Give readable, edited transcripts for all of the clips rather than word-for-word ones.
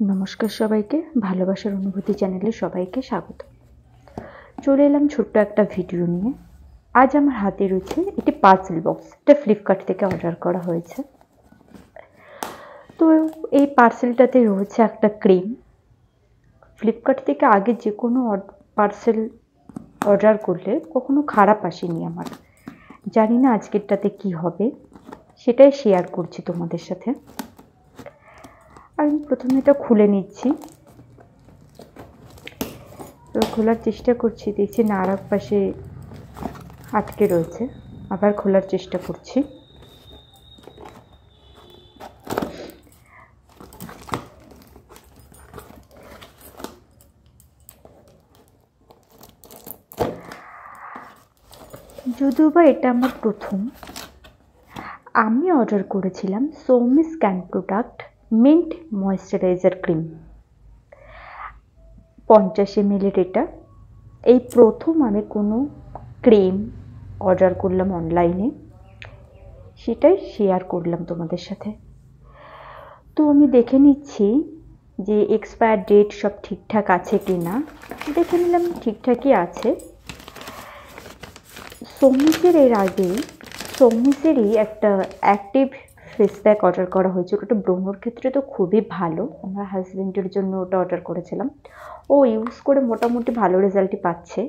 নমস্কার সবাইকে, ভালোবাসার অনুভূতি চ্যানেলে সবাইকে স্বাগত। চলে এলাম ছোট্ট একটা ভিডিও নিয়ে। আজ আমার হাতে রয়েছে একটি পার্সেল বক্স। এটা ফ্লিপকার্ট থেকে অর্ডার করা হয়েছে। তো এই পার্সেলটাতে রয়েছে একটা ক্রিম। ফ্লিপকার্ট থেকে আগে যে কোনো পার্সেল অর্ডার করলে কখনো খারাপ আসেনি আমার। জানি না আজকেরটাতে কি হবে, সেটাই শেয়ার করছি তোমাদের সাথে। আমি প্রথমে এটা খুলে নিচ্ছি। তো খোলার চেষ্টা করছি, দেখছি না আর এক পাশে আটকে রয়েছে। আবার খোলার চেষ্টা করছি। যদিও বা এটা আমার প্রথম, আমি অর্ডার করেছিলাম Soumi scan product mint moisturiser cream 50 ml। এটা এই প্রথম আমি কোনো ক্রিম অর্ডার করলাম অনলাইনে, সেটাই শেয়ার করলাম তোমাদের সাথে। তো আমি দেখে নিচ্ছি যে এক্সপায়ার ডেট সব ঠিকঠাক আছে কি না। দেখে নিলাম ঠিকঠাকই আছে। সৌমিসের এর আগে সৌমিসেরই একটা অ্যাক্টিভ ফেস প্যাক অর্ডার করা হয়েছিল। ওটা ব্রণর ক্ষেত্রে তো খুবই ভালো। আমার হাজব্যান্ডের জন্য ওটা অর্ডার করেছিলাম। ও ইউজ করে মোটামুটি ভালো রেজাল্টই পাচ্ছে,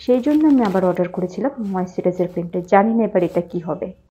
সেই জন্য আমি আবার অর্ডার করেছিলাম ময়েশ্চারাইজার ক্রিমটা। জানি না এবার এটা কী হবে।